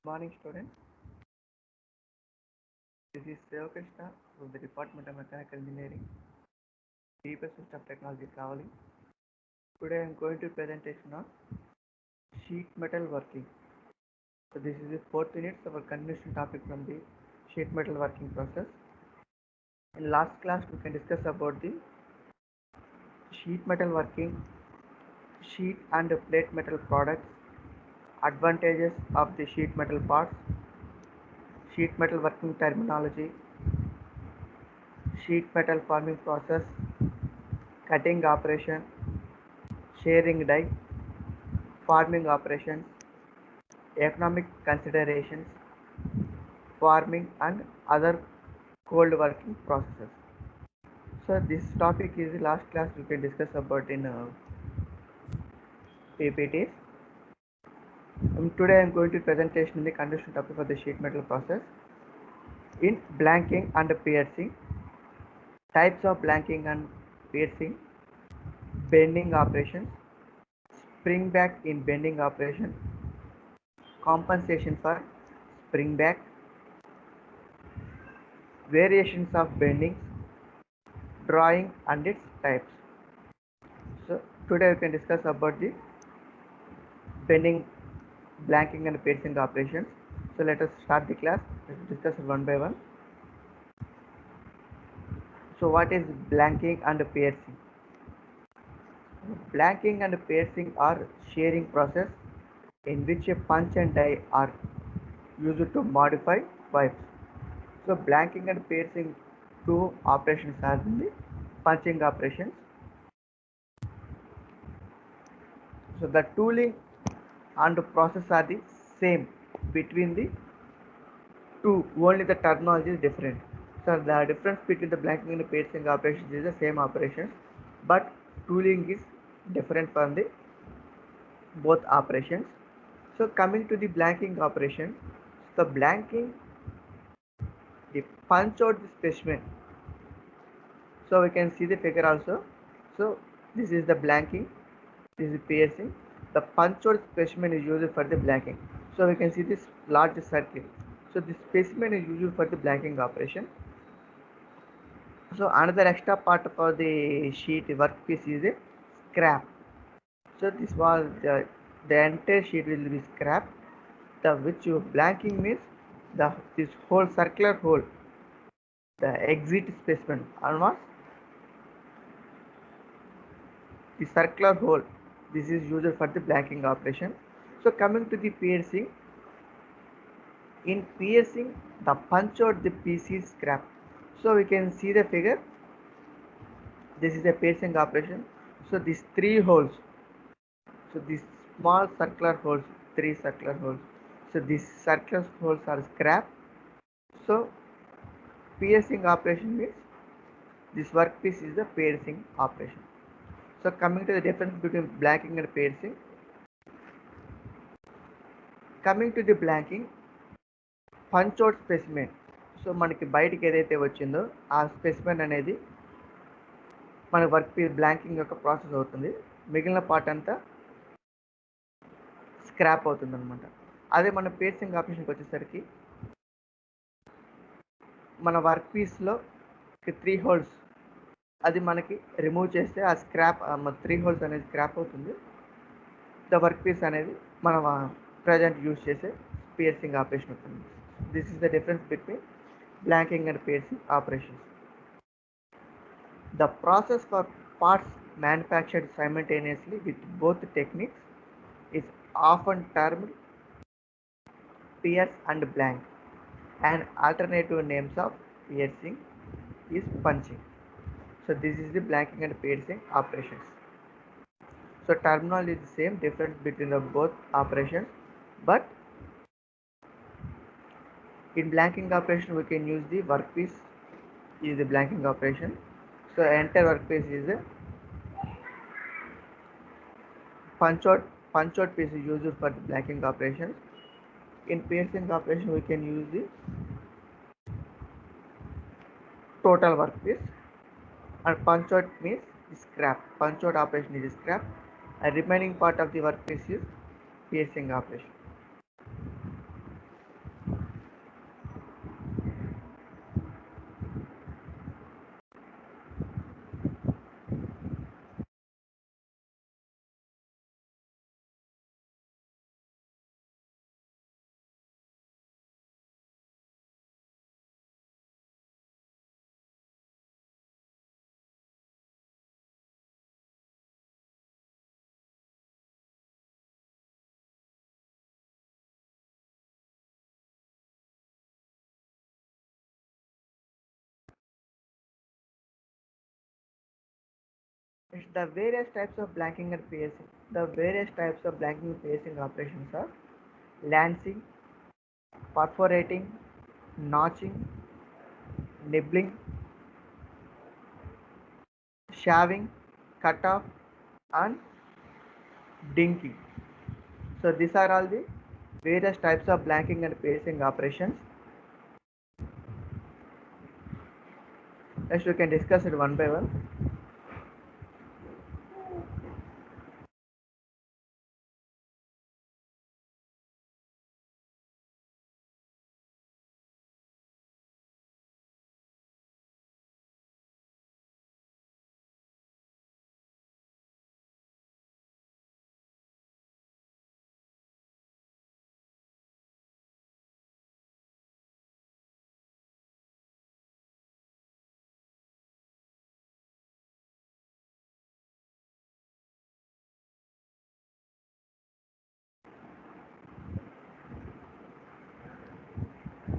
Morning students, this is Krishna from the Department of Mechanical Engineering, Deeper System Technology Traveling. Today I am going to presentation on sheet metal working. So this is the 4th unit of our continuation topic from the sheet metal working process. In last class we can discuss about the sheet metal working, sheet and plate metal products, advantages of the sheet metal parts, sheet metal working terminology, sheet metal forming process, cutting operation, sharing die, farming operations, economic considerations, farming and other cold working processes. So this topic is the last class we can discuss about in PPTs. Today I am going to presentation in the condition topic for the sheet metal process. In blanking and piercing, types of blanking and piercing, bending operations, spring back in bending operation, compensation for spring back, variations of bending, drawing and its types. So today we can discuss about the bending, blanking and piercing operations. So let us start the class. Let's discuss one by one. So what is blanking and piercing? Blanking and piercing are shearing process in which a punch and die are used to modify pipes. So blanking and piercing two operations are the punching operations. So the tooling and the process are the same between the two, only the terminology is different. So the difference between the blanking and the piercing operations is the same operations, but tooling is different from the both operations. So coming to the blanking operation, the blanking, the punch out the specimen. So we can see the figure also. So this is the blanking, this is piercing. The punch out specimen is used for the blanking. So we can see this large circle. So this specimen is used for the blanking operation. So another extra part for the sheet workpiece is a scrap. So this was the entire sheet will be scrap. The which you blanking means the this whole circular hole, the exit specimen almost the circular hole. This is used for the blanking operation. So coming to the piercing, in piercing the punch out the piece is scrap. So we can see the figure. This is a piercing operation. So these three holes. So these small circular holes, three circular holes. So these circular holes are scrap. So piercing operation means this workpiece is the piercing operation. So coming to the difference between blanking and piercing. Coming to the blanking, punch out specimen. So మనకి బయటికి ఏదైతే వచ్చిందో ఆ specimen అనేది మన work piece blanking యొక్క process అవుతుంది. మిగిలిన పార్ట్ అంతా స్క్రాప్ అవుతుంది అనమాట. అదే మన piercing ఆపరేషన్కి వచ్చేసరికి మన వర్క్ పీస్లో 3 హోల్స్ అది మనకి రిమూవ్ చేస్తే ఆ స్క్రాప్ 3 హోల్స్ అనేది స్క్రాప్ అవుతుంది. ద వర్క్ పీస్ అనేది మనం ప్రజెంట్ యూజ్ చేసే piercing ఆపరేషన్ అవుతుంది. This is the difference between blanking and piercing operations. The process for parts manufactured simultaneously with both techniques is often termed pierce and blank. An alternative names of piercing is punching. So this is the blanking and piercing operations. So terminology is the same, difference between the both operations, but in blanking operation we can use the workpiece is the blanking operation. So entire workpiece is a punch out piece is used for the blanking operations. In piercing operation we can use the total workpiece, and punch out means scrap. Punch out operation is scrap, and remaining part of the workpiece is piercing operation. The various types of blanking and piercing. The various types of blanking and piercing operations are lancing, perforating, notching, nibbling, shaving, cut off, and dinking. So these are all the various types of blanking and piercing operations. Next we can discuss it one by one.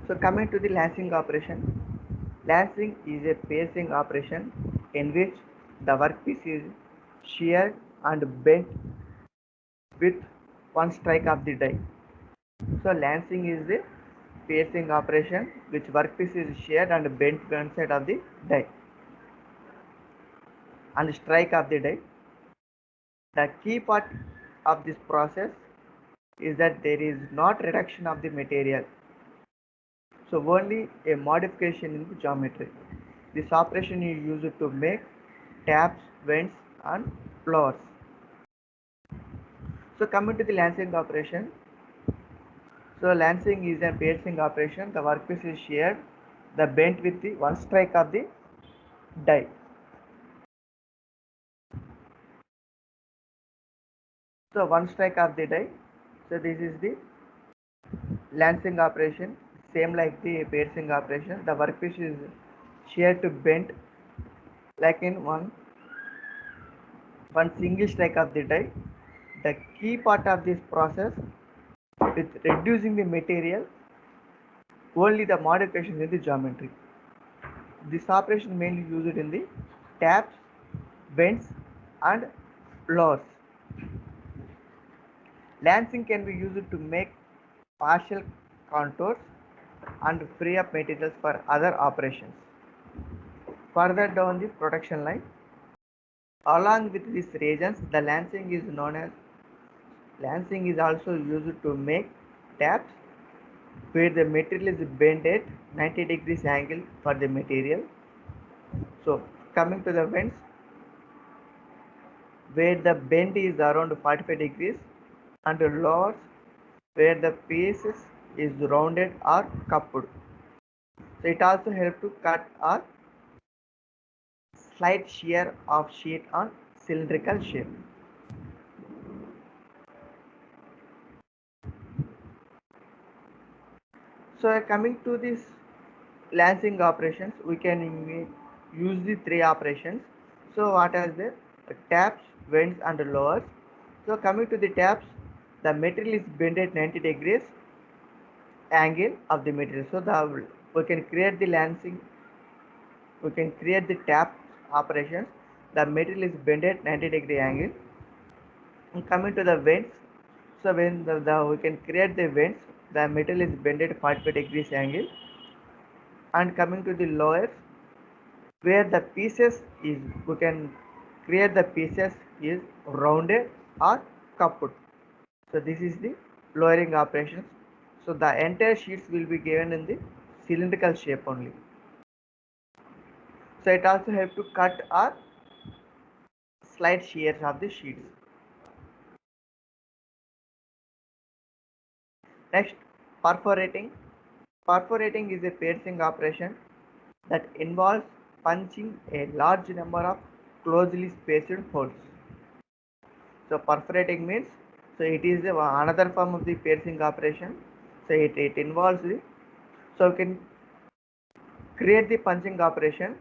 So coming to the lancing operation. Lancing is a piercing operation in which the workpiece is sheared and bent with one strike of the die. So lancing is the piercing operation which workpiece is sheared and bent one side of the die and strike of the die. The key part of this process is that there is not reduction of the material, so only a modification in the geometry. This operation is used to make taps, vents and floors. So coming to the lancing operation. So lancing is a piercing operation. The workpiece is sheared, the bent with the one strike of the die. So one strike of the die. So this is the lancing operation. Same like the piercing operation. The workpiece is sheared to bent like in one single strike of the die. The key part of this process is reducing the material, only the modifications in the geometry. This operation mainly used in the taps, vents and floors. Lancing can be used to make partial contours and free up materials for other operations. Further down the production line, along with these regions, the lancing is known as lancing is also used to make taps where the material is bent at 90 degrees angle for the material. So coming to the vents, where the bend is around 45 degrees, and lowers where the pieces is rounded or cupped. So it also helps to cut or slight shear of sheet on cylindrical shape. So coming to this lancing operations, we can use the three operations. So what are the taps, vents and lowers. So coming to the taps, the material is bent at 90 degrees angle of the material. So we can create the lancing, we can create the tap operations. The material is bent at 90-degree angle. And coming to the vents, so when we can create the vents, the material is bent at 45 degrees angle. And coming to the lowers, where the pieces is, we can create the pieces is rounded or cupped. So this is the lowering operations. So the entire sheets will be given in the cylindrical shape only. So it also helps to cut or slight shears of the sheets. Next, perforating. Perforating is a piercing operation that involves punching a large number of closely spaced holes. So perforating means, so it is another form of the piercing operation. So it involves the, so we can create the punching operation.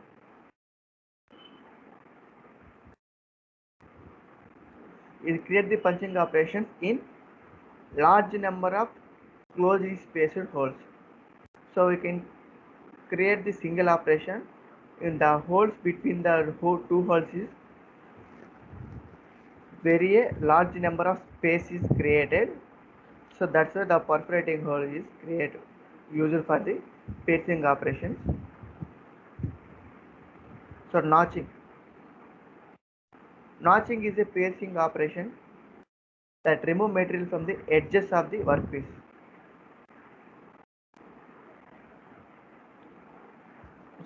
It create the punching operations in large number of closely spaced holes. So we can create the single operation in the holes between the two holes is very a large number of space is created. So that's why the perforating hole is created, used for the piercing operations. So notching. Notching is a piercing operation that remove material from the edges of the workpiece.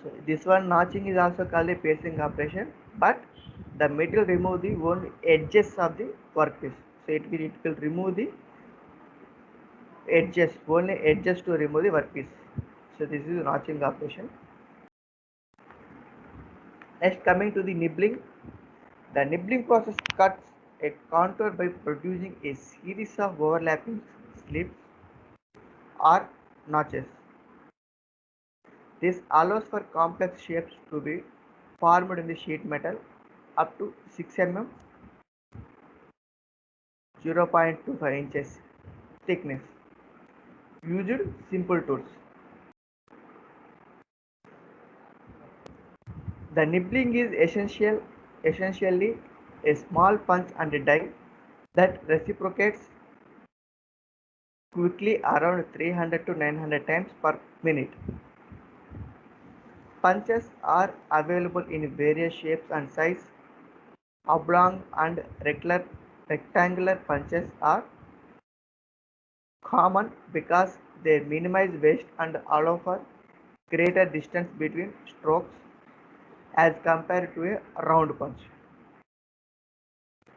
So this one notching is also called a piercing operation, but the material remove the only edges of the workpiece. So it will remove the edges, only edges to remove the workpiece. So this is notching operation. Next, coming to the nibbling. The nibbling process cuts a contour by producing a series of overlapping slips or notches. This allows for complex shapes to be formed in the sheet metal up to 6 mm, 0.25 inches thickness. Used simple tools. The nibbling is essentially a small punch and a die that reciprocates quickly around 300 to 900 times per minute. Punches are available in various shapes and sizes. Oblong and rectangular punches are common because they minimize waste and allow for greater distance between strokes as compared to a round punch.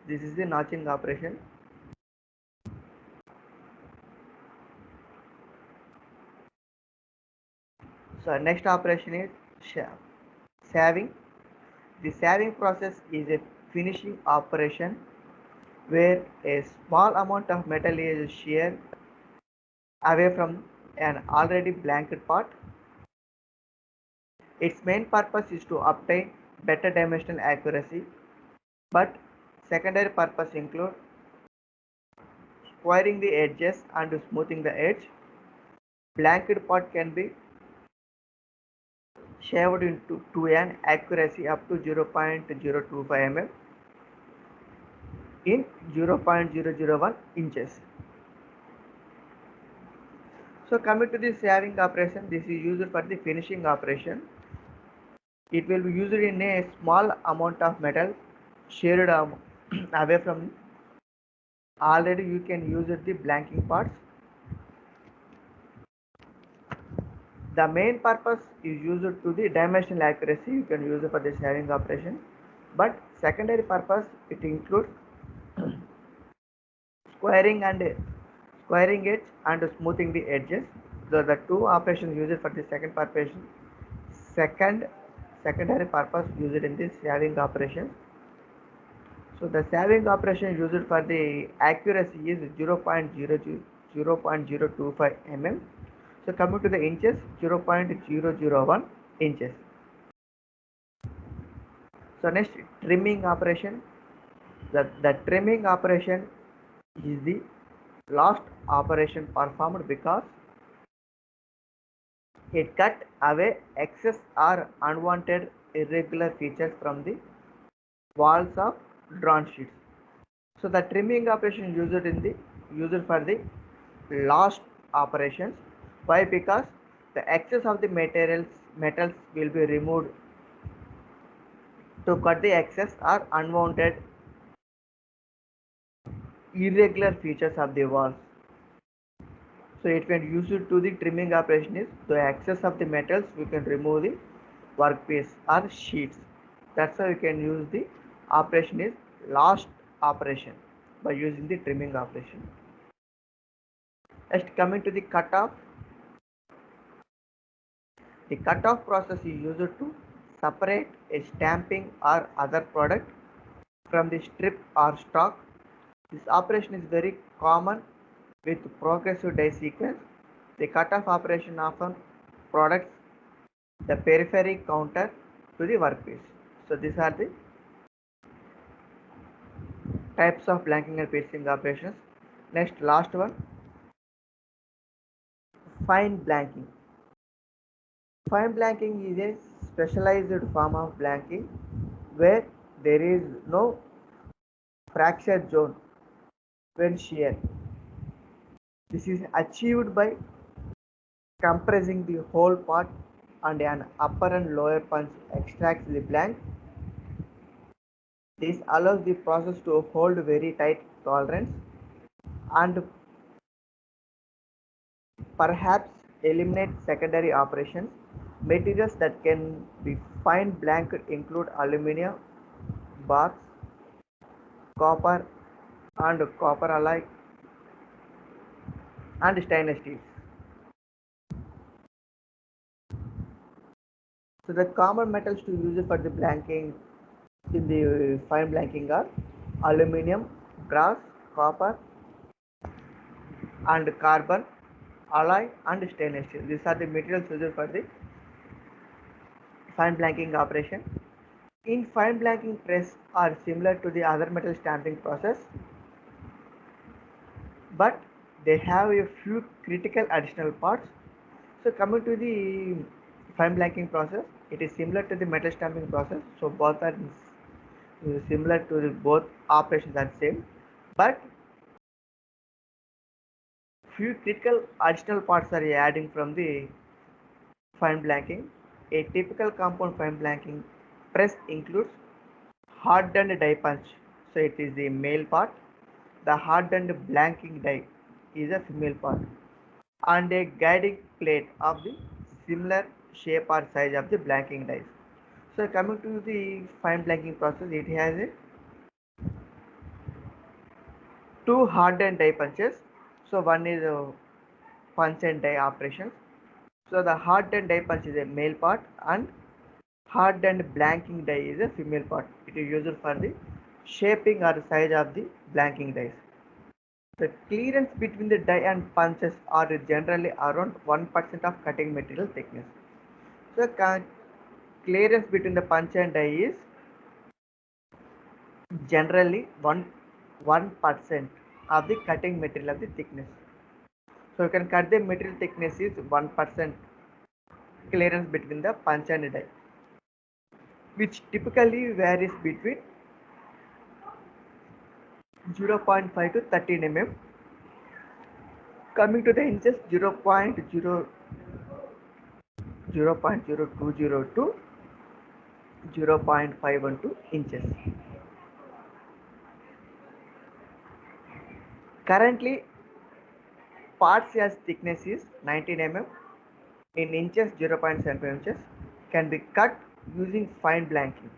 This is the notching operation. So next operation is saving. The saving process is a finishing operation where a small amount of metal is sheared away from an already blanked part. Its main purpose is to obtain better dimensional accuracy, but secondary purpose include squaring the edges and smoothing the edge. Blanked part can be shaved into to an accuracy up to 0.025 mm in 0.001 inches. So coming to the saving operation, this is used for the finishing operation. It will be used in a small amount of metal sheared away from already you can use the blanking parts. The main purpose is used to the dimensional accuracy, you can use it for the saving operation, but secondary purpose it includes squaring and squaring edge and smoothing the edges. So the two operations used for the secondary purpose used in the saving operation. So the saving operation used for the accuracy is 0.025 mm. So coming to the inches, 0.001 inches. So next, trimming operation. The trimming operation is the last operation performed because it cut away excess or unwanted irregular features from the walls of drawn sheets. So the trimming operation used for the last operations. Why? Because the excess of the metals will be removed to cut the excess or unwanted irregular features of the walls. So it when used to the trimming operation is the excess of the metals we can remove the workpiece or sheets. That's how you can use the operation is last operation by using the trimming operation. Next, coming to the cutoff. The cutoff process is used to separate a stamping or other product from the strip or stock. This operation is very common with progressive die sequence. The cutoff operation often products the periphery counter to the workpiece. So these are the types of blanking and piercing operations. Next, last one, fine blanking. Fine blanking is a specialized form of blanking where there is no fracture zone when shear. This is achieved by compressing the whole part and an upper and lower punch extracts the blank. This allows the process to hold very tight tolerance and perhaps eliminate secondary operations. Materials that can be fine blanked include aluminum, bars, copper and copper alloy and stainless steel. So the common metals to use for the blanking in the fine blanking are aluminum, brass, copper and carbon, alloy and stainless steel. These are the materials used for the fine blanking operation. In fine blanking press are similar to the other metal stamping process, but they have a few critical additional parts. So coming to the fine blanking process, it is similar to the metal stamping process. So both are similar to both operations are same, but few critical additional parts are adding from the fine blanking. A typical compound fine blanking press includes hardened die punch, so it is the male part. The hardened blanking die is a female part, and a guiding plate of the similar shape or size of the blanking dies. So coming to the fine blanking process, it has a two hardened die punches. So one is a punch and die operations. So the hardened die punch is a male part and hardened blanking die is a female part. It is used for the shaping or size of the blanking dies. The clearance between the die and punches are generally around 1% of cutting material thickness. So clearance between the punch and die is generally 1% of the cutting material of the thickness. So you can cut the material thickness is 1% clearance between the punch and die, which typically varies between 0.5 to 13 mm. Coming to the inches, 0.0202 to 0.512 inches. Currently, parts as thickness is 19 mm, in inches 0.75 inches, can be cut using fine blanking.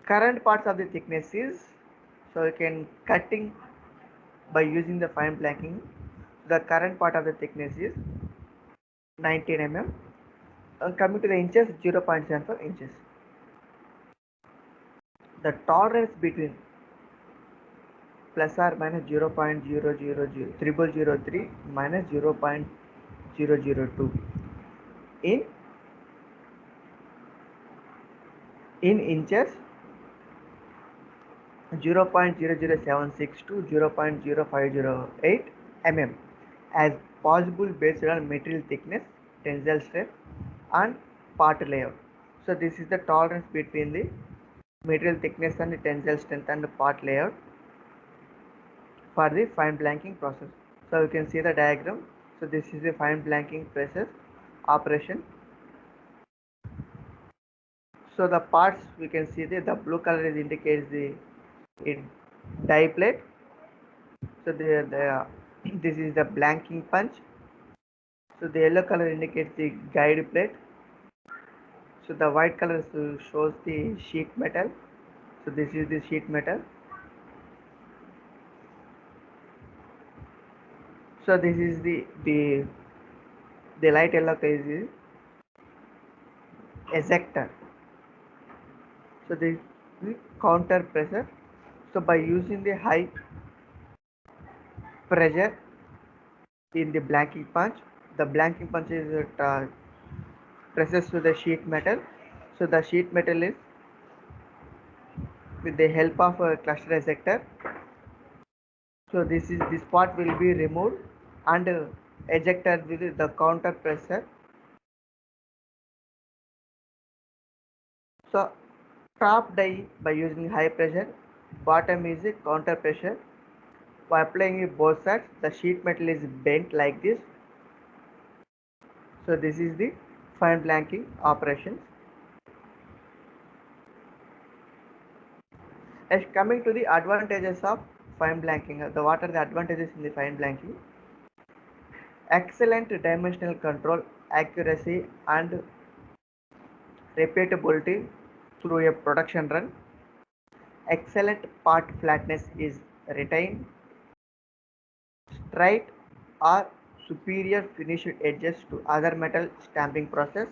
Current parts of the thickness is, so you can cutting by using the fine blanking. The current part of the thickness is 19 mm. Coming to the inches, 0.75 inches. The tolerance between plus or minus 0.0003 minus 0.002 in inches, 0.0076 to 0.0508 mm as possible based on material thickness, tensile strength and part layout. So this is the tolerance between the material thickness and the tensile strength and the part layout for the fine blanking process. So you can see the diagram. So this is the fine blanking process operation. So the parts we can see the blue color is indicates the die plate. So this is the blanking punch. So the yellow color indicates the guide plate. So the white color shows the sheet metal. So this is the sheet metal. So this is the light yellow color is ejector. So this is the counter pressure. So by using the high pressure in the blanking punch, the blanking punch is presses to the sheet metal. So the sheet metal is with the help of a cluster ejector. So this part will be removed and ejected with the counter pressure. So top die by using high pressure, bottom is a counter pressure. By applying both sides, the sheet metal is bent like this. So this is the fine blanking operations. As coming to the advantages of fine blanking, what are the advantages in the fine blanking? Excellent dimensional control, accuracy and repeatability through a production run. Excellent part flatness is retained. Straight or superior finished edges to other metal stamping process.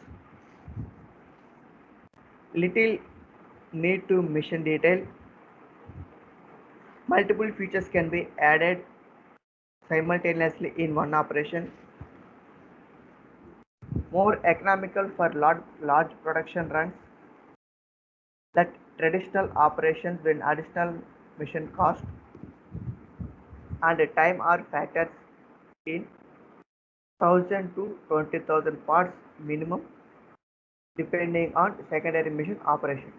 Little need to machine detail. Multiple features can be added simultaneously in one operation. More economical for large production runs that traditional operations when additional machine cost and time are factors in 1000 to 20,000 parts minimum depending on secondary machine operation.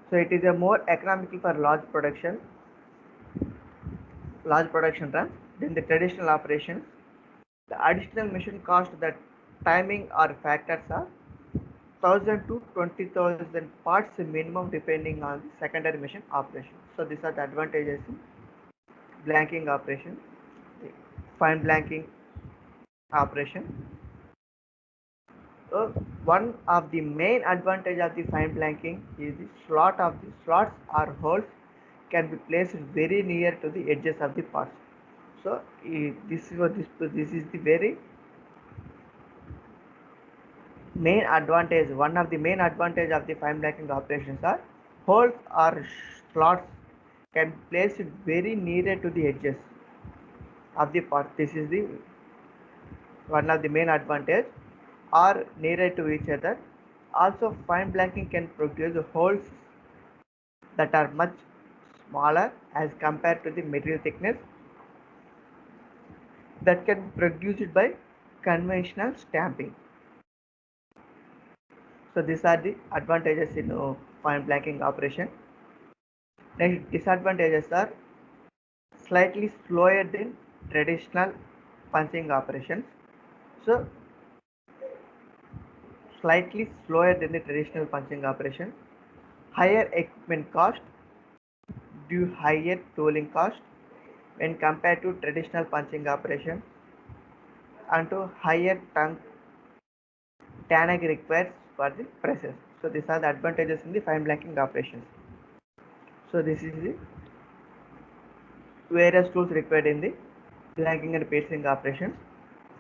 So it is a more economical for large production runs than the traditional operations. The additional machine cost, that timing or factors are 1000 to 20,000 parts minimum depending on the secondary machine operation. So these are the advantages in blanking operation, fine blanking operation. So one of the main advantage of the fine blanking is the slots or holes can be placed very near to the edges of the parts. So this is the very main advantage. One of the main advantage of the fine blanking operations are holes or slots can be placed very near to the edges of the part. This is the one of the main advantage, or nearer to each other. Also, fine blanking can produce holes that are much smaller as compared to the material thickness that can be produced by conventional stamping. So these are the advantages in fine blanking operation. Next, disadvantages are slightly slower than traditional punching operations. So slightly slower than the traditional punching operation. Higher equipment cost due higher tooling cost when compared to traditional punching operation, and to higher tannage required for the presses. So these are the advantages in the fine blanking operations. So this is the various tools required in the blanking and piercing operations.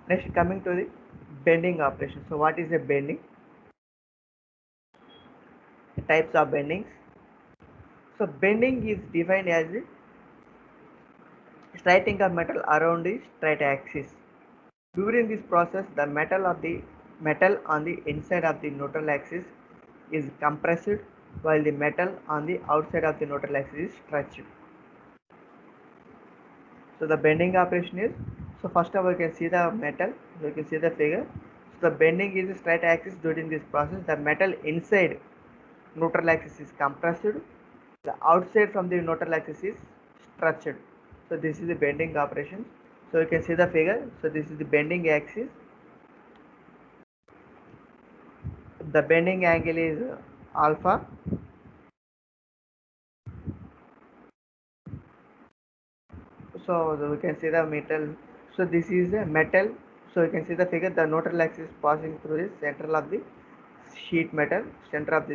Next, coming to the bending operation. So what is a bending? Types of bendings. So bending is defined as the straightening of metal around the straight axis. During this process, the metal on the inside of the neutral axis is compressed while the metal on the outside of the neutral axis is stretched. So the bending operation is, so first of all you can see the metal, so you can see the figure. So the bending is a straight axis. During this process, the metal inside neutral axis is compressed, the outside from the neutral axis is stretched. So this is the bending operation. So you can see the figure. So this is the bending axis. The bending angle is alpha. So we can see the metal. So this is a metal. So you can see the figure. The neutral axis passing through the center of the sheet metal, center of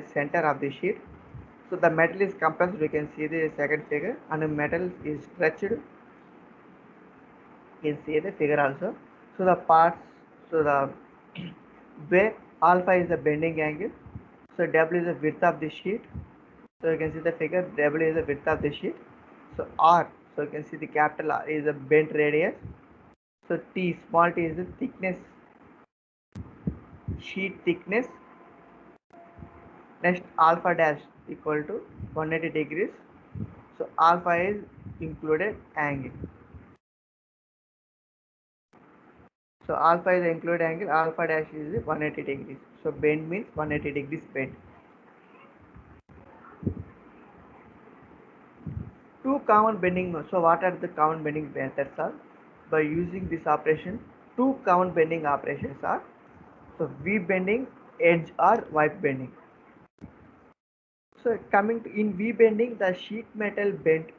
the sheet. So the metal is compressed. We can see the second figure, and the metal is stretched. You can see the figure also. So the parts. So the where alpha is the bending angle. So W is the width of the sheet. So you can see the figure. W is the width of the sheet. So R. So you can see the capital R is the bent radius. So T, small t, is the thickness, sheet thickness. Next, alpha dash equal to 180 degrees. So alpha is included angle. So alpha is the included angle. Alpha dash is 180 degrees. So bend means 180 degrees bend. two common bending modes. So what are the common bending methods are? By using this operation, two common bending operations are, so V bending, edge or wipe bending. So coming to in V bending, the sheet metal bent,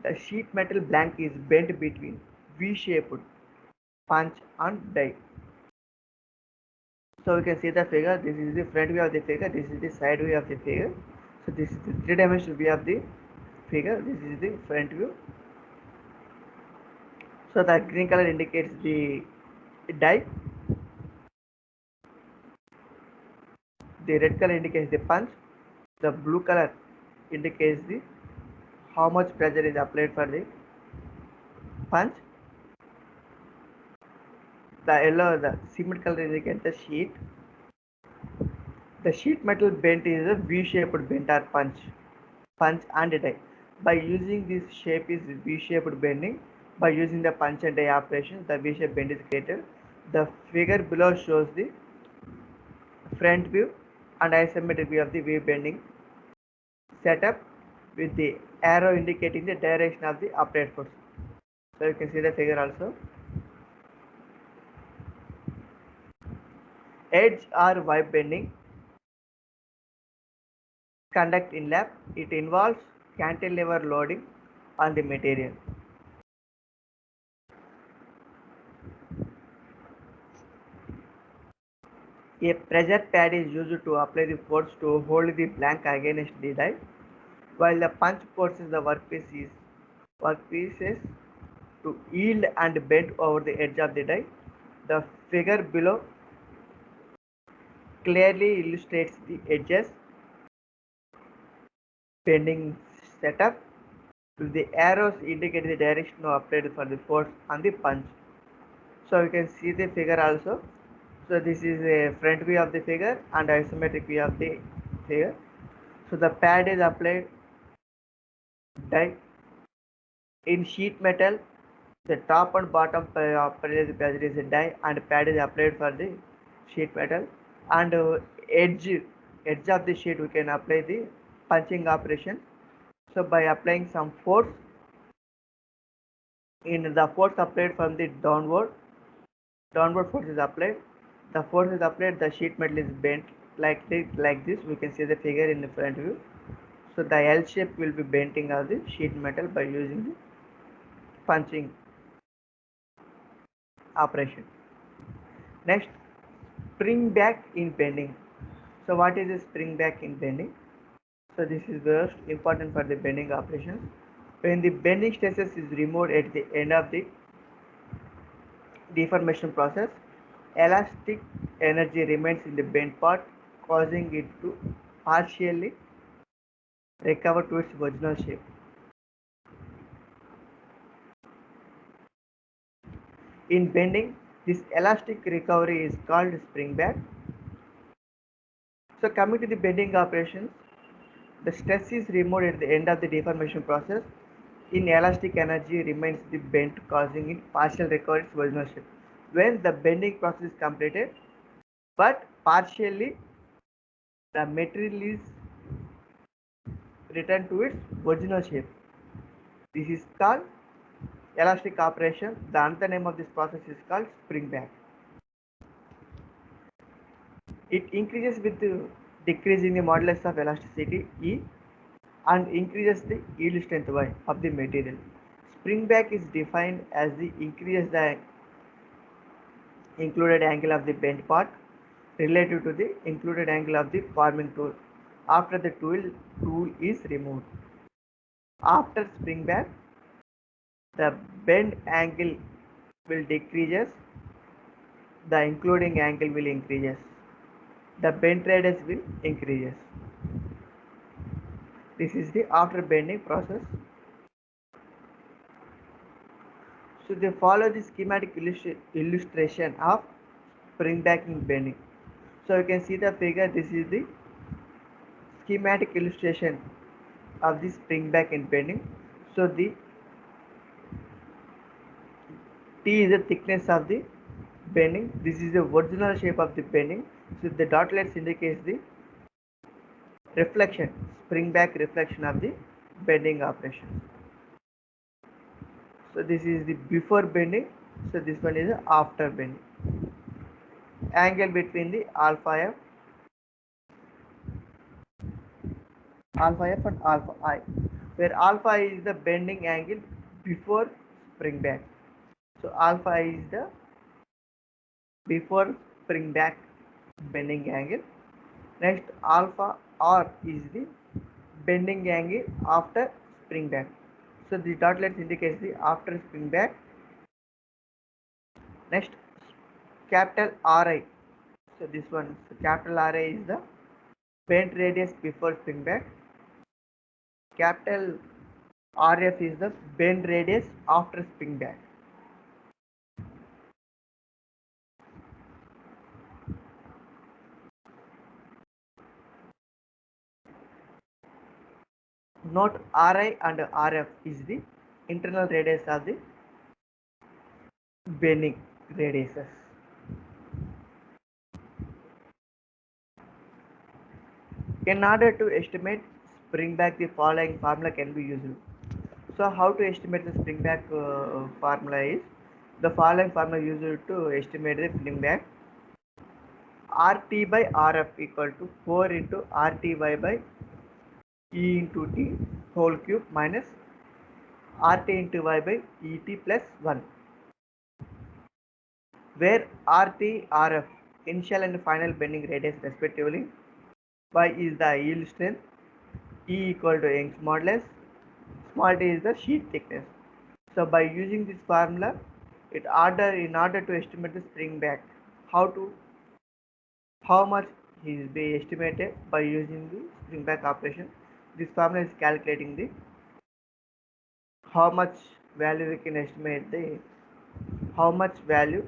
the sheet metal blank is bent between V-shaped punch and die. So we can see the figure. This is the front view of the figure. This is the side view of the figure. So this is the three-dimensional view of the figure. This is the front view. So the green color indicates the die. The red color indicates the punch. The blue color indicates the how much pressure is applied for the punch. The yellow, the cement color indicates the sheet. The sheet metal bent is a V-shaped bent or punch and a die. By using this shape is V-shaped bending. By using the punch and die operations, the V-shaped bend is created. The figure below shows the front view and isometric view of the V bending setup with the arrow indicating the direction of the applied force. So you can see the figure also. Edge or wipe bending conduct in lab. It involves cantilever loading on the material. A pressure pad is used to apply the force to hold the blank against the die, while the punch forces the workpieces to yield and bend over the edge of the die. The figure below clearly illustrates the edges bending setup, with the arrows indicating the direction applied for the force on the punch. So you can see the figure also. So this is a front view of the figure and isometric view of the figure. So the pad is applied die in sheet metal. The top and bottom pressure is a die and pad is applied for the sheet metal, and edge of the sheet we can apply the punching operation. So by applying some force, in the force applied from the downward force is applied. The force is applied, the sheet metal is bent like this. We can see the figure in the front view. So the L shape will be bending of the sheet metal by using the punching operation. Next, spring back in bending. So what is a spring back in bending? So this is most important for the bending operations. When the bending stresses is removed at the end of the deformation process, elastic energy remains in the bent part, causing it to partially recover to its original shape. In bending, this elastic recovery is called spring back. So coming to the bending operations, the stress is removed at the end of the deformation process. Inelastic energy remains the bent, causing it partial recovery its original shape. When the bending process is completed, but partially the material is returned to its original shape. This is called elastic operation. The another name of this process is called spring back. It increases with decreasing the modulus of elasticity E and increases the yield strength Y of the material. Spring back is defined as the increases the included angle of the bent part relative to the included angle of the forming tool after the tool is removed. After spring back, the bend angle will decreases, the including angle will increases, the bend radius will increases. This is the after bending process. So they follow the schematic illustration of spring back in bending. So you can see the figure. This is the schematic illustration of the spring back in bending. So the T is the thickness of the bending. This is the original shape of the bending. So the dotted lines indicates the reflection, spring back reflection of the bending operation. So this is the before bending, so this one is after bending. Angle between the alpha f and alpha I, where alpha is the bending angle before spring back. So alpha I is the before spring back bending angle. Next alpha R is the bending angle after spring back. So the dot lines indicates the after spring back. Next capital Ri. So this one, so capital Ri is the bend radius before spring back. Capital RF is the bend radius after spring back. Note Ri and Rf is the internal radius of the bending radiuses. In order to estimate spring back, the following formula can be used. So how to estimate the spring back formula is the following formula used to estimate the spring back. RT by RF equal to 4 into RTY by E into T whole cube minus RT into Y by ET plus 1, where RT, RF initial and final bending radius respectively, Y is the yield strength, E equal to Young's modulus, small t is the sheet thickness. So by using this formula, in order to estimate the spring back, how much is be estimated by using the spring back operation. This formula is calculating the how much value we can estimate the how much value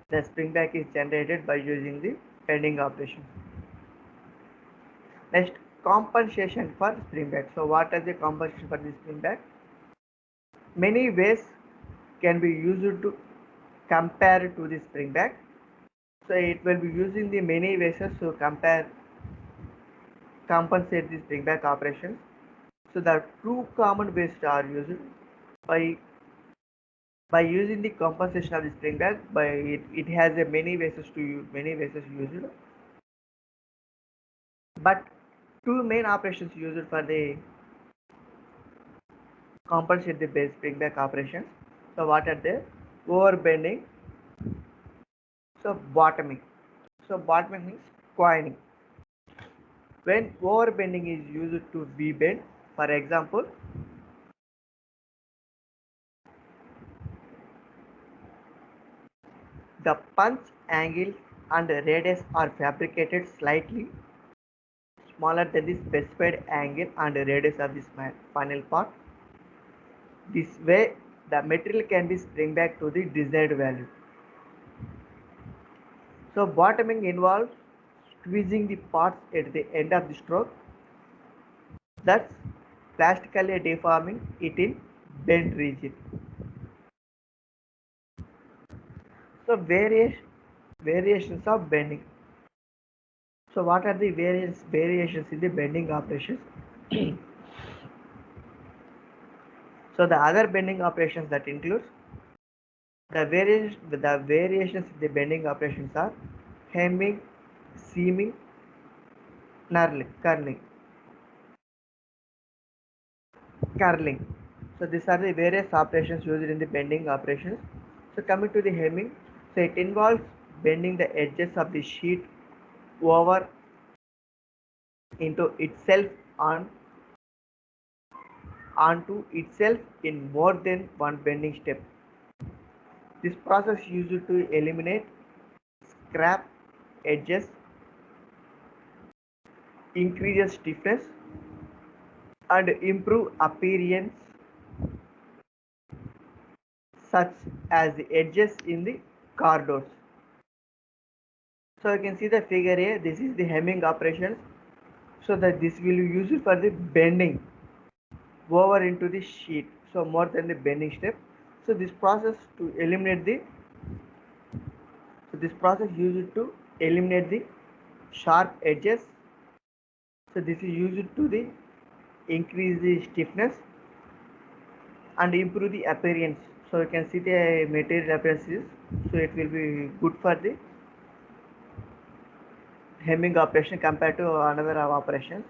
the spring back is generated by using the bending operation. Next, compensation for spring back. So what is the compensation for the spring back? Many ways can be used to compare to the spring back. So it will be using the many ways to compensate the spring back operations. So the two common ways are used by using the compensation of the spring back. It has a many ways used, but two main operations used for the compensate the base spring back operations. So what are they? Overbending. So bottoming. So bottoming means coining. When overbending is used to V-bend, for example, the punch angle and radius are fabricated slightly smaller than the specified angle and radius of this final part. This way, the material can be spring back to the desired value. So bottoming involves squeezing the parts at the end of the stroke, thus plastically deforming it in bend region. So variations of bending. So what are the variations in the bending operations? So the other bending operations that includes the variations in the bending operations are hemming, seaming, curling. So these are the various operations used in the bending operations. So coming to the hemming, so it involves bending the edges of the sheet over into itself onto itself in more than one bending step. This process used to eliminate scrap edges, increases stiffness, and improve appearance such as the edges in the car doors. So you can see the figure here. This is the hemming operations. So that this will be used for the bending over into the sheet. So more than the bending step. So this process used to eliminate the sharp edges So this is used to the increase the stiffness and improve the appearance. So you can see the material appearances. So it will be good for the hemming operation compared to another operations.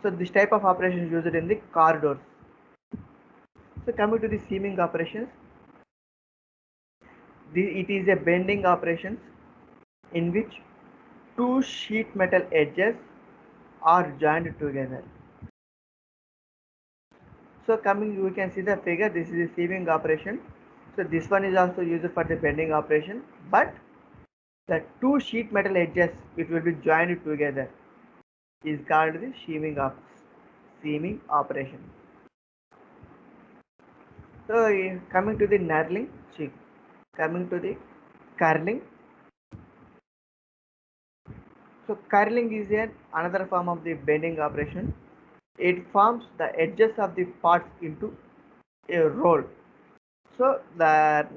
So this type of operation is used in the car doors. So coming to the seaming operations, it is a bending operations in which two sheet metal edges are joined together. So coming, you can see the figure. This is a seaming operation. So this one is also used for the bending operation, but the two sheet metal edges which will be joined together is called the seaming operation. So coming to the knurling, coming to the curling. So curling is another form of the bending operation. It forms the edges of the parts into a roll. So the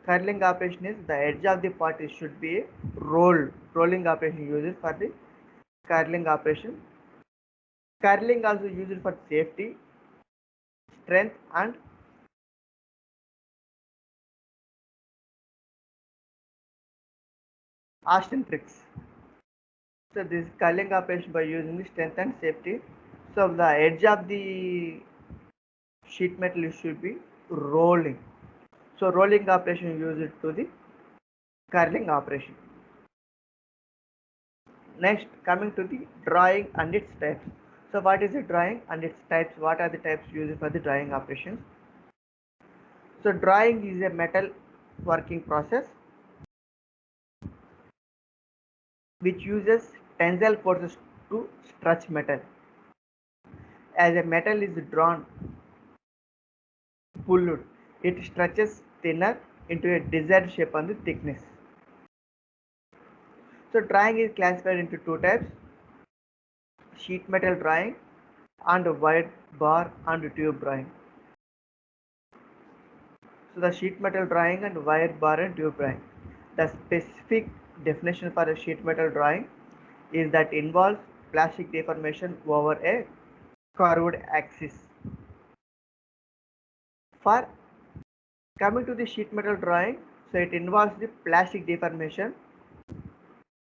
curling operation is the edge of the part should be a rolling operation used for the curling operation. Curling also used for safety, strength and Austin tricks. So this curling operation by using the strength and safety. So the edge of the sheet metal should be rolling. So rolling operation used to the curling operation. Next, coming to the drawing and its types. So what is the drawing and its types? What are the types used for the drawing operations? So drawing is a metal working process which uses tensile forces to stretch metal. As a metal is drawn, pulled, it stretches thinner into a desired shape and the thickness. So drawing is classified into two types: sheet metal drawing and wide bar and tube drawing. So the sheet metal drawing and wire bar and tube drawing. The specific definition for a sheet metal drawing is that involves plastic deformation over a curved axis. For coming to the sheet metal drawing, so it involves the plastic deformation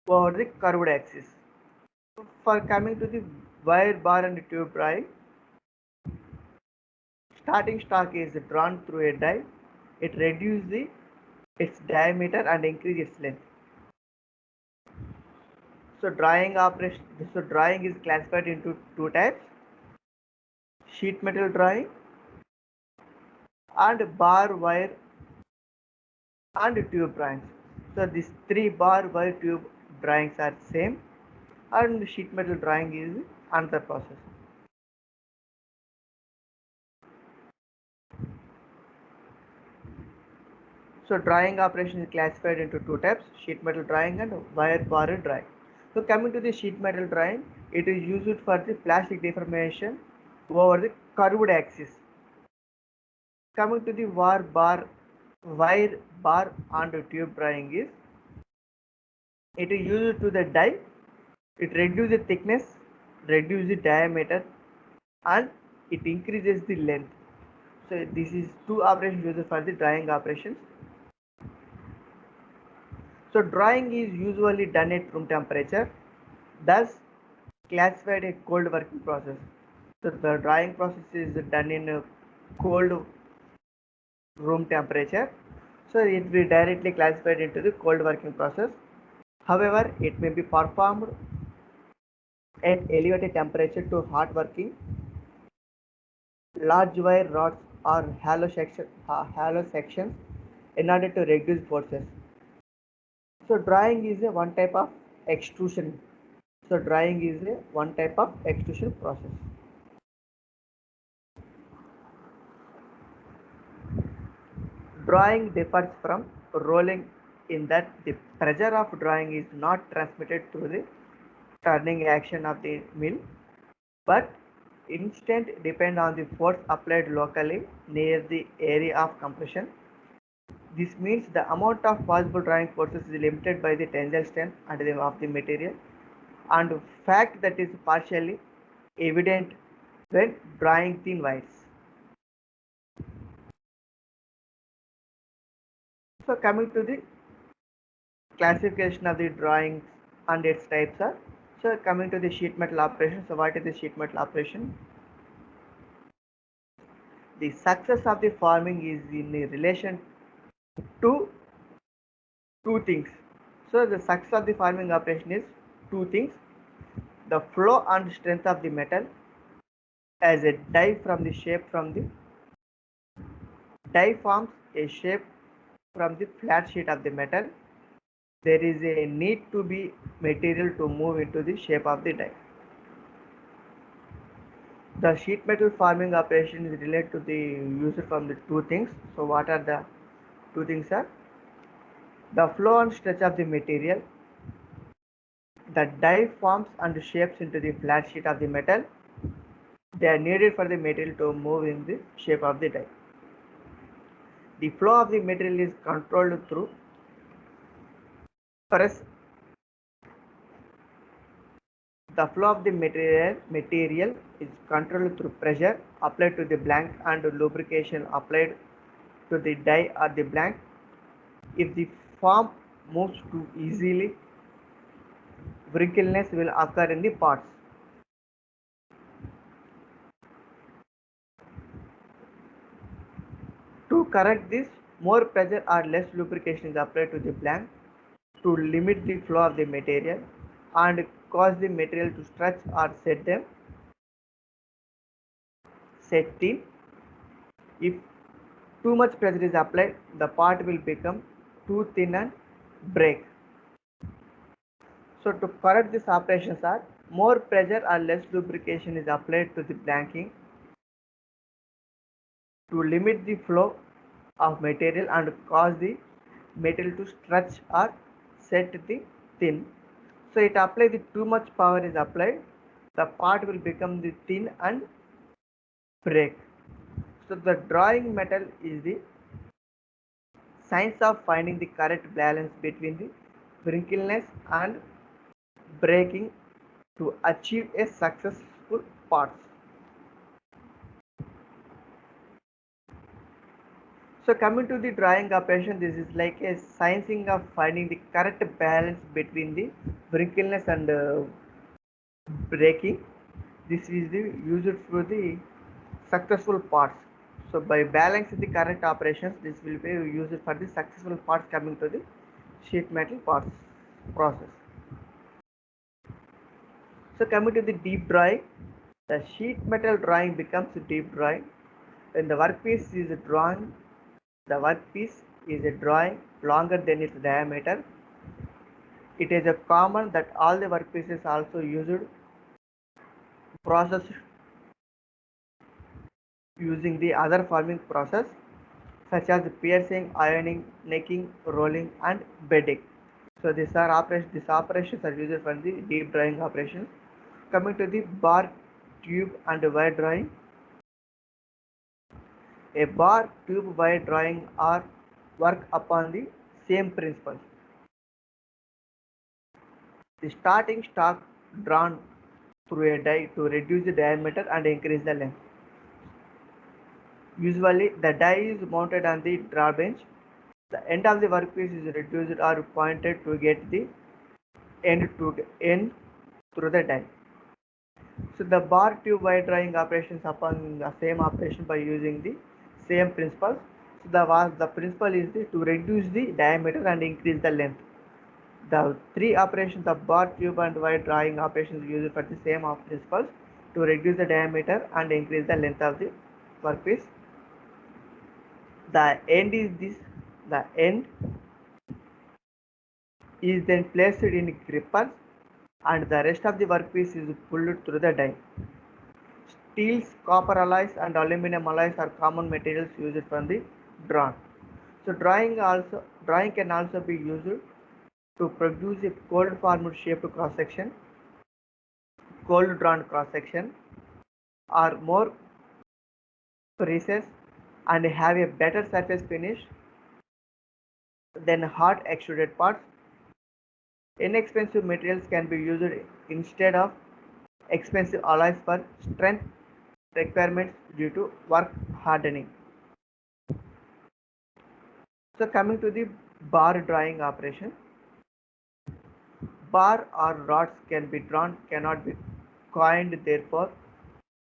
over the curved axis. For coming to the wire bar and tube drawing, starting stock is drawn through a die. It reduces its diameter and increases its length. So drawing is classified into two types: sheet metal drawing and bar wire and tube drawings. So these three bar wire tube drawings are same, and sheet metal drawing is another process. So drawing operation is classified into two types: sheet metal drawing and wire bar drawing. So coming to the sheet metal drawing, it is used for the plastic deformation over the curved axis. Coming to the wire bar and tube drawing is, it is used to the die. It reduces the thickness, reduces the diameter, and it increases the length. So this is two operations used for the drawing operations. So drawing is usually done at room temperature, thus classified a cold working process. So the drawing process is done in a cold room temperature. So it will be directly classified into the cold working process. However, it may be performed at elevated temperature to hot working. Large wire rods or hollow sections in order to reduce forces. So drawing is a one type of extrusion. So drawing is a one type of extrusion process. Drawing differs from rolling in that the pressure of drawing is not transmitted through the turning action of the mill, but instead depend on the force applied locally near the area of compression. This means the amount of possible drawing forces is limited by the tensile strength and of the material. and fact that is partially evident when drawing thin wires. So coming to the classification of the drawings and its types are, so coming to the sheet metal operation. So what is the sheet metal operation? The success of the forming is in relation to two things. So the success of the forming operation is two things: the flow and strength of the metal as a die from the shape from the die forms a shape from the flat sheet of the metal. There is a need to be material to move into the shape of the die. The sheet metal forming operation is related to the user from the two things. So what are the two things are? The flow and stretch of the material. The die forms and shapes into the flat sheet of the metal. They are needed for the material to move in the shape of the die. The flow of the material is controlled through press. The flow of the material is controlled through pressure applied to the blank and lubrication applied to the die or the blank. If the form moves too easily, wrinkleness will occur in the parts. To correct this, more pressure or less lubrication is applied to the blank to limit the flow of the material and cause the material to stretch or set thin. If too much pressure is applied, the part will become too thin and break. So to correct these operations are, more pressure or less lubrication is applied to the blanking to limit the flow of material and cause the material to stretch or set the thin. So it applies the too much power is applied, the part will become the thin and break. So the drawing metal is the science of finding the correct balance between the wrinkleness and breaking to achieve a successful parts. So coming to the drawing operation, this is like a sciencing of finding the correct balance between the wrinkleness and breaking. This is the used for the successful parts. So by balancing the correct operations, this will be used for the successful parts coming to the sheet metal parts process. So coming to the deep drawing, the sheet metal drawing becomes deep drawing when the workpiece is drawn. The workpiece is a drawing longer than its diameter. It is a common that all the workpieces also used process using the other forming process such as piercing, ironing, necking, rolling and bedding. So these operations are used for the deep drawing operations. Coming to the bar, tube and wire drawing. A bar, tube, wire drawing are work upon the same principles. The starting stock drawn through a die to reduce the diameter and increase the length. Usually the die is mounted on the draw bench. The end of the workpiece is reduced or pointed to get the end through the die. So the bar tube wire drawing operations upon the same operation by using the same principles. So the principle is to reduce the diameter and increase the length. The three operations of bar, tube and wire drawing operations used for the same principles to reduce the diameter and increase the length of the workpiece. The end is then placed in grippers and the rest of the workpiece is pulled through the die. Steels, copper alloys and aluminum alloys are common materials used for the drawn. So drawing can also be used to produce a cold formed shaped cross section, cold drawn cross section are more precise and have a better surface finish than hot extruded parts. Inexpensive materials can be used instead of expensive alloys for strength requirements due to work hardening. So coming to the bar drawing operation, bar or rods can be drawn, cannot be coined, therefore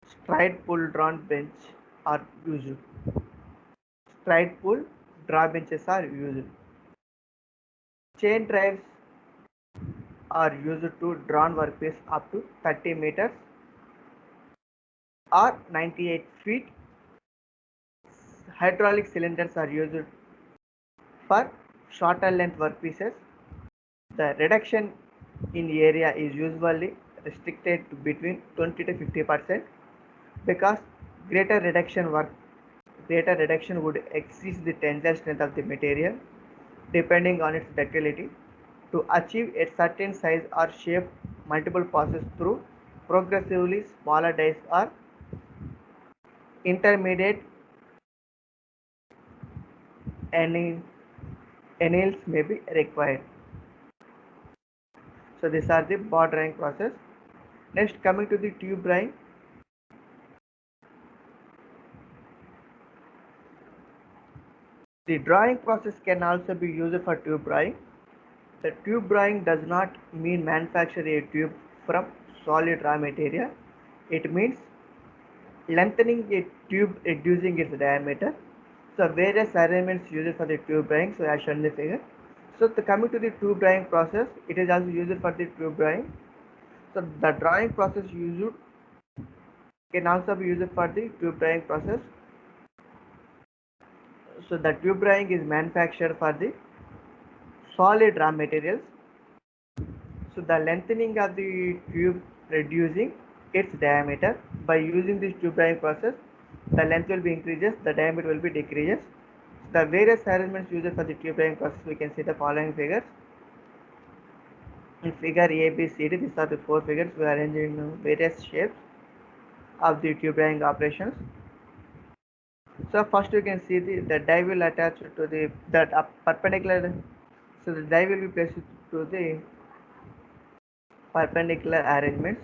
stride pull drawn bench are used. Stride pull draw benches are used. Chain drives are used to drawn workpiece up to 30 meters or 98 feet. Hydraulic cylinders are used for shorter length workpieces. The reduction in area is usually restricted to between 20 to 50% because greater reduction would exceed the tensile strength of the material depending on its ductility. To achieve a certain size or shape, multiple passes through progressively smaller dies or intermediate anneals may be required. So these are the bar drawing process. Next, coming to the tube drawing. The drawing process can also be used for tube drawing. The tube drawing does not mean manufacturing a tube from solid raw material. It means lengthening a tube, reducing its diameter. So various arrangements used for the tube drawing. So as shown in the figure. So coming to the tube drawing process, it is also used for the tube drawing. So the drawing process used can also be used for the tube drawing process. So the tube drawing is manufactured for the solid raw materials. So the lengthening of the tube reducing its diameter. By using this tube drawing process, the length will be increases, the diameter will be decreases. The various arrangements used for the tube drawing process, we can see the following figures. In figure A, B, C, D, these are the four figures we are arranging in various shapes of the tube drawing operations. So first you can see the die will attach to the perpendicular. So the die will be placed to the perpendicular arrangements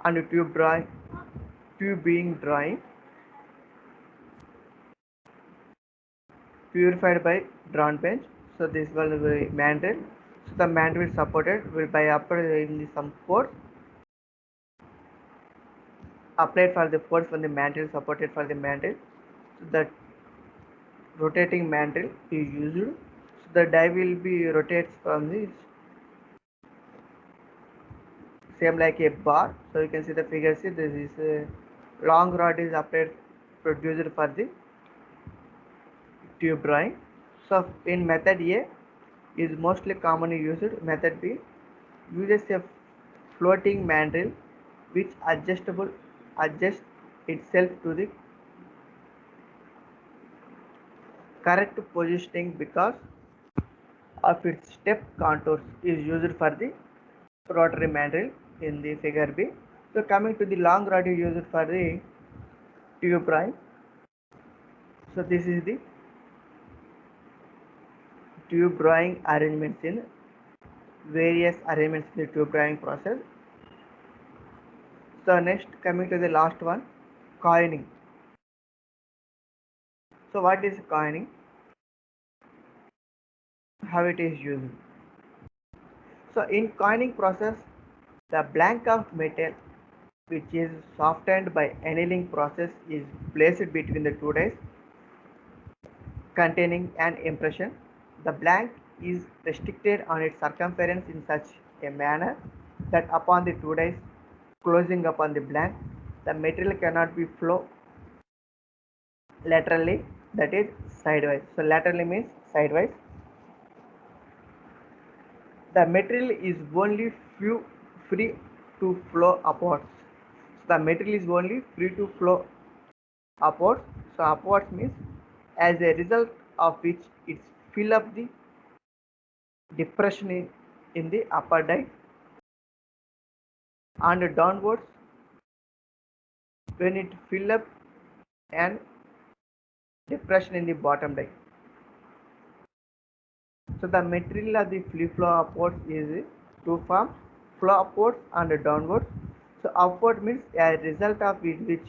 and the tube being drawing purified by drawn bench. So this will be mandrel. So the mandrel is supported will by applying some force applied for the force when the mandrel supported for the mandrel. So the rotating mandrel is used. So the die will be rotates from the same like a bar. So you can see the figure. See, this is a long rod is applied produced for the tube drawing. So in method A is mostly commonly used. Method B uses a floating mandrel which adjusts itself to the correct positioning because of its step contours is used for the rotary mandrel in the figure B. So coming to the long rod is used for the tube drawing. So this is the tube drawing arrangements in various arrangements in the tube drawing process. So next coming to the last one, coining. So what is coining? How it is used? So in coining process, the blank of metal which is softened by annealing process is placed between the two dies containing an impression. The blank is restricted on its circumference in such a manner that upon the two dies closing upon the blank, the material cannot be flow laterally, that is sidewise. So laterally means sidewise. The material is only free to flow upwards. So the material is only free to flow upwards. So upwards means as a result of which it fill up the depression in the upper die and downwards when it fill up and depression in the bottom die. So the material of the flip-flop upwards is two forms, flow upwards and downwards. So upward means a result of which the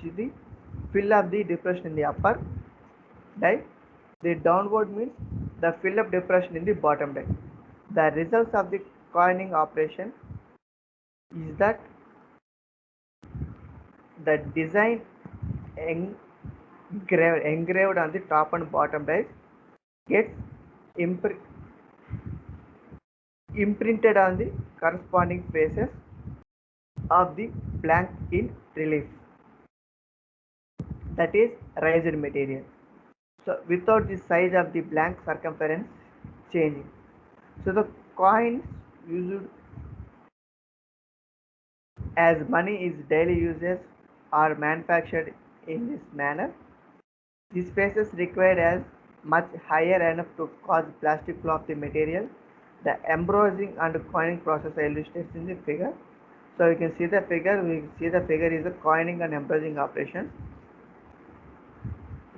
fill of the depression in the upper die. The downward means the fill up depression in the bottom die. The results of the coining operation is that the design engraved on the top and bottom dies gets imprinted on the corresponding faces of the blank in relief, that is raised material. So without the size of the blank circumference changing. So the coins used as money is daily uses are manufactured in this manner. These faces required as much higher enough to cause plastic flow of the material. The embossing and coining process are illustrated in the figure. So you can see the figure. We see the figure is a coining and embossing operation.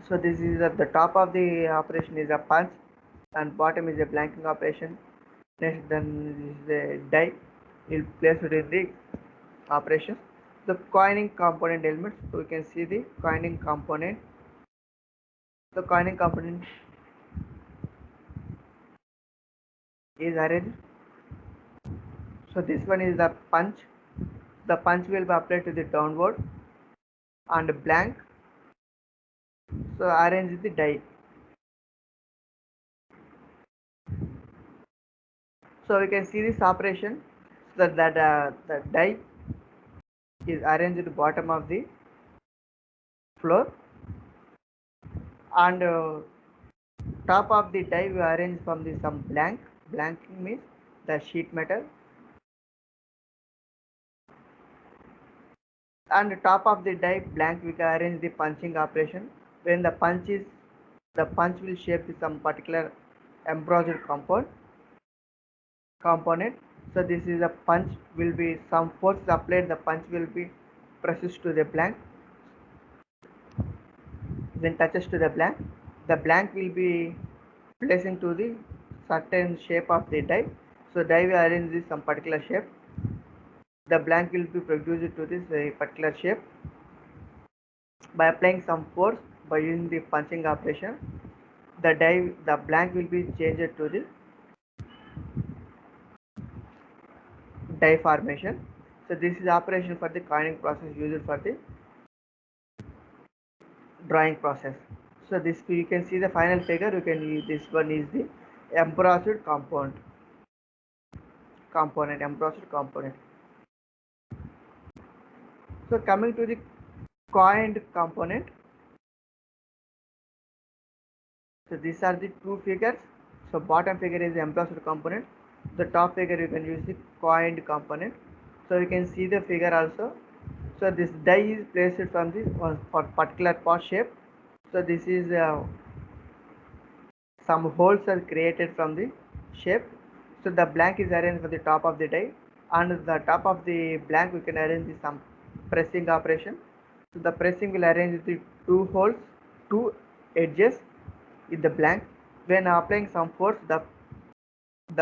So this is at the top of the operation is a punch and bottom is a blanking operation. Next then is the die. You'll place it in the operation. The coining component elements. So we can see the coining component. The coining component is arranged. So this one is the punch. The punch will be applied to the downward and blank. So arrange the die. So we can see this operation so that the die is arranged at the bottom of the floor and top of the die we arrange from the some blank. Blanking means the sheet metal, and top of the die blank we can arrange the punching operation. When the punch will shape some particular embossed component. So this is a punch will be some force applied, the punch will be presses to the blank, then touches to the blank will be placing to the certain shape of the die. So die will arrange this some particular shape, the blank will be produced to this particular shape by applying some force by using the punching operation. The blank will be changed to the die formation. So this is operation for the coining process used for the drawing process. So this you can see the final figure. You can use this one is the embossed embossed component. So coming to the coined component. So these are the two figures. So bottom figure is the embossed component. The top figure you can use the coined component. So you can see the figure also. So this die is placed from this for particular part shape. So this is some holes are created from the shape. So the blank is arranged for the top of the die, and the top of the blank we can arrange some pressing operation. So the pressing will arrange the two holes, two edges in the blank. When applying some force, the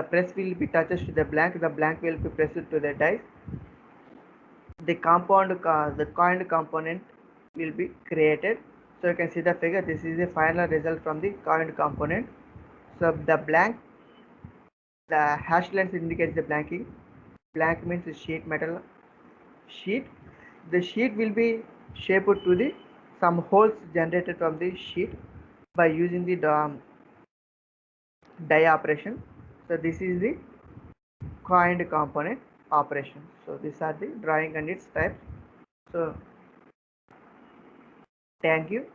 press will be touches to the blank will be pressed to the die. The coined component will be created. So you can see the figure. This is the final result from the coined component. So the hash lines indicates the blanking. Blank means the sheet metal sheet. The sheet will be shaped to the some holes generated from the sheet by using the die operation. So this is the coined component operation. So these are the drawing and its types. So thank you.